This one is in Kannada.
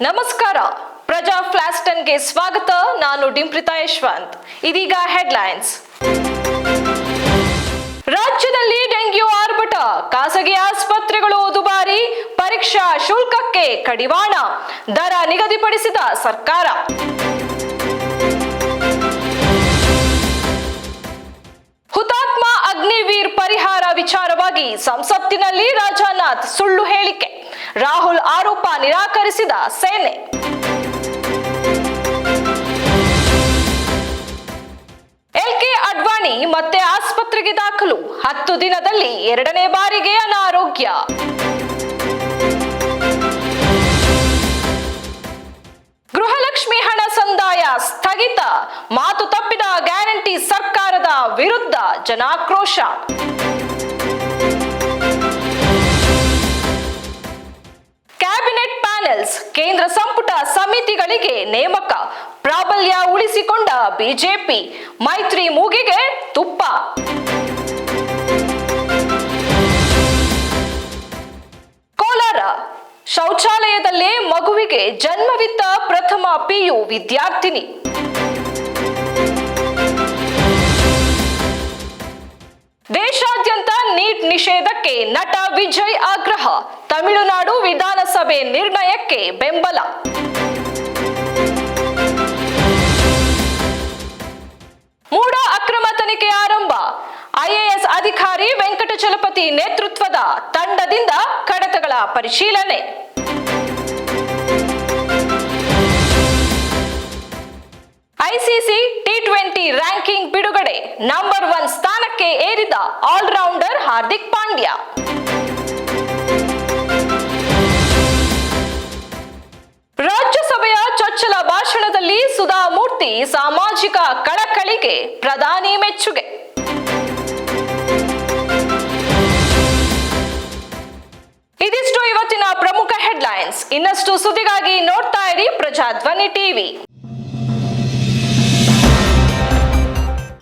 ನಮಸ್ಕಾರ. ಪ್ರಜಾ ಫ್ಲಾಶ್ 10ಗೆ ಸ್ವಾಗತ. ನಾನು ಡಿಂಪ್ರಿತಾ ಯಶವಂತ್. ಇದೀಗ ಹೆಡ್ಲೈನ್ಸ್. ರಾಜ್ಯದಲ್ಲಿ ಡೆಂಗ್ಯೂ ಆರ್ಭಟ, ಖಾಸಗಿ ಆಸ್ಪತ್ರೆಗಳು ದುಬಾರಿ, ಪರೀಕ್ಷಾ ಶುಲ್ಕಕ್ಕೆ ಕಡಿವಾಣ, ದರ ನಿಗದಿಪಡಿಸಿದ ಸರ್ಕಾರ. ಹುತಾತ್ಮ ಅಗ್ನಿವೀರ್ ಪರಿಹಾರ ವಿಚಾರವಾಗಿ ಸಂಸತ್ತಿನಲ್ಲಿ ರಾಜನಾಥ್ ಸುಳ್ಳು ಹೇಳಿಕೆ, ರಾಹುಲ್ ಆರೋಪ ನಿರಾಕರಿಸಿದ ಸೇನೆ. ಎಲ್ಕೆ ಅಡ್ವಾಣಿ ಮತ್ತೆ ಆಸ್ಪತ್ರೆಗೆ ದಾಖಲು, 10 ದಿನದಲ್ಲಿ 2ನೇ ಬಾರಿಗೆ ಅನಾರೋಗ್ಯ. ಗೃಹಲಕ್ಷ್ಮಿ ಹಣ ಸಂದಾಯ ಸ್ಥಗಿತ, ಮಾತು ತಪ್ಪಿದ ಗ್ಯಾರಂಟಿ ಸರ್ಕಾರದ ವಿರುದ್ಧ ಜನಾಕ್ರೋಶ. ಕ್ಯಾಬಿನೆಟ್ ಪ್ಯಾನೆಲ್ಸ್, ಕೇಂದ್ರ ಸಂಪುಟ ಸಮಿತಿಗಳಿಗೆ ನೇಮಕ, ಪ್ರಾಬಲ್ಯ ಉಳಿಸಿಕೊಂಡ ಬಿಜೆಪಿ, ಮೈತ್ರಿ ಮೂಗಿಗೆ ತುಪ್ಪ. ಕೋಲಾರ, ಶೌಚಾಲಯದಲ್ಲೇ ಮಗುವಿಗೆ ಜನ್ಮವಿತ್ತ ಪ್ರಥಮ PU ವಿದ್ಯಾರ್ಥಿನಿ. ದೇಶಾದ್ಯಂತ ನೀಟ್ ನಿಷೇಧಕ್ಕೆ ನಟ ವಿಜಯ್ ಆಗ್ರಹ, ತಮಿಳುನಾಡು ವಿಧಾನಸಭೆ ನಿರ್ಣಯಕ್ಕೆ ಬೆಂಬಲ. ಮೂಡ ಅಕ್ರಮ ತನಿಖೆ ಆರಂಭ, IAS ಅಧಿಕಾರಿ ವೆಂಕಟಚಲಪತಿ ನೇತೃತ್ವದ ತಂಡದಿಂದ ಕಡತಗಳ ಪರಿಶೀಲನೆ. ICC T20 ರ್ಯಾಂಕಿಂಗ್ ಬಿಡುಗಡೆ, ನಂಬರ್ 1 ಸ್ಥಾನಕ್ಕೆ ಏರಿದ ಆಲ್ರೌಂಡರ್ ಹಾರ್ದಿಕ್ ಪಾಂಡ್ಯ. ರಾಜ್ಯಸಭೆಯ ಚೊಚ್ಚಲ ಭಾಷಣದಲ್ಲಿ ಸುಧಾಮೂರ್ತಿ ಸಾಮಾಜಿಕ ಕಳಕಳಿಗೆ ಪ್ರಧಾನಿ ಮೆಚ್ಚುಗೆ. ಇದಿಷ್ಟು ಇವತ್ತಿನ ಪ್ರಮುಖ ಹೆಡ್ಲೈನ್ಸ್. ಇನ್ನಷ್ಟು ಸುದ್ದಿಗಾಗಿ ನೋಡ್ತಾ ಇರಿ ಪ್ರಜಾಧ್ವನಿ TV.